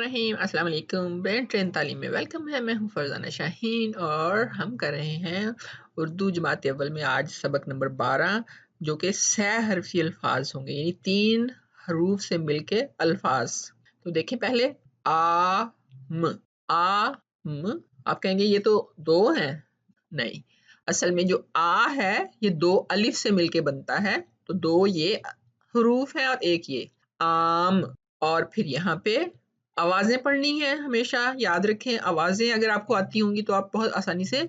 बिस्मिल्लाहिर्रहमानिर्रहीम। अस्सलाम वालेकुम। ब्रेन ट्रेन तालीम में वेलकम है। मैं हूं फरजाना शाहीन और हम कर रहे हैं उर्दू जमात अव्वल में आज सबक नंबर 12 जो कि 6 हरफी अल्फाज होंगे, यानी 3 हरूफ से मिलके अल्फाज। तो देखें पहले आ म। आप कहेंगे ये तो दो हैं, नहीं, असल में जो आ है ये 2 अलिफ से मिलके बनता है, तो 2 ये हरूफ है और एक ये आम। और फिर यहाँ पे आवाजें पढ़नी है, हमेशा याद रखें। आवाजें अगर आपको आती होंगी तो आप बहुत आसानी से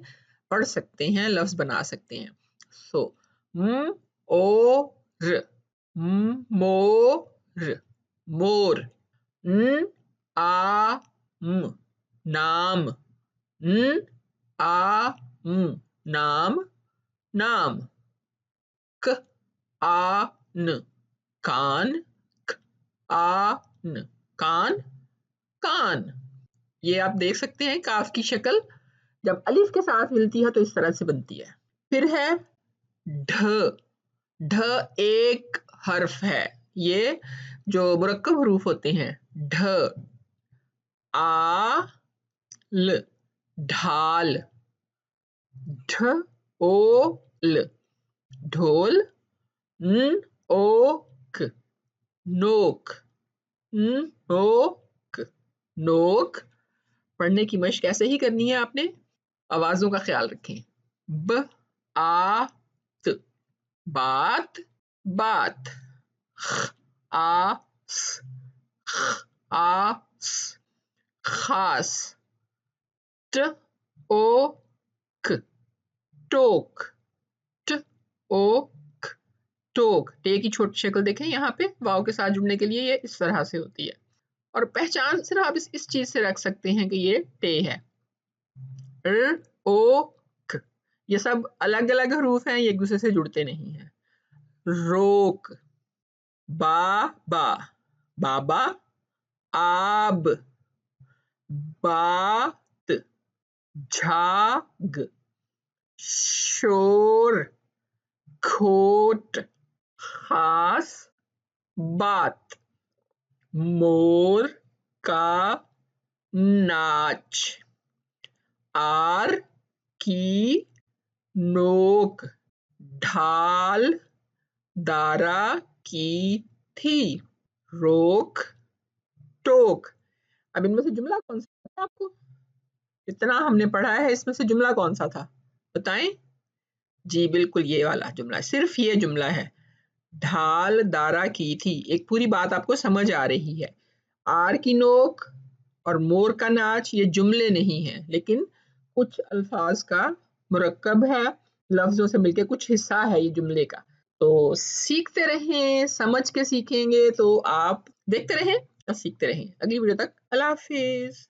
पढ़ सकते हैं, लफ्ज बना सकते हैं। सो म ओ र, मोर, मोर। न आ म, नाम। न आ म, नाम, नाम। क आ न, कान। क आ न, कान, कान। ये आप देख सकते हैं काफ की शक्ल जब अलिफ के साथ मिलती है तो इस तरह से बनती है। फिर है ढ। ढ एक हर्फ है, ये जो मुरक्कब हरूफ होते हैं। ढ आ ल, ढाल। ढ ओ ल, ढोल। न ओ क, नोक। न ओ क, नोक। पढ़ने की मशक ऐसे ही करनी है आपने, आवाजों का ख्याल रखें। ब आ त, बात, बात। ख आ स, ख आ स, खास। ट ओ क, टोक। ट ओ क, टोक। टे की छोटी शक्ल देखें, यहाँ पे वाव के साथ जुड़ने के लिए ये इस तरह से होती है, और पहचान सिर्फ आप इस चीज से रख सकते हैं कि ये टे है। र ओ क, ये सब अलग अलग हरूफ हैं, ये एक दूसरे से जुड़ते नहीं हैं। रोक। बा, बाबा। आब, बात। झाग, शोर। खोट, खास, बात। मोर का नाच। आर की नोक, ढाल दारा की थी। रोक टोक। अब इनमें से जुमला कौन सा है आपको? इतना हमने पढ़ा है, इसमें से जुमला कौन सा था बताएं? जी बिल्कुल ये वाला जुमला, सिर्फ ये जुमला है। ढाल दारा की थी, एक पूरी बात आपको समझ आ रही है। आर की नोक और मोर का नाच ये जुमले नहीं हैं, लेकिन कुछ अल्फाज का मुरक्कब है, लफ्जों से मिलके कुछ हिस्सा है ये जुमले का। तो सीखते रहें, समझ के सीखेंगे तो आप देखते रहें और सीखते रहें। अगली वीडियो तक अल्लाह हाफिज।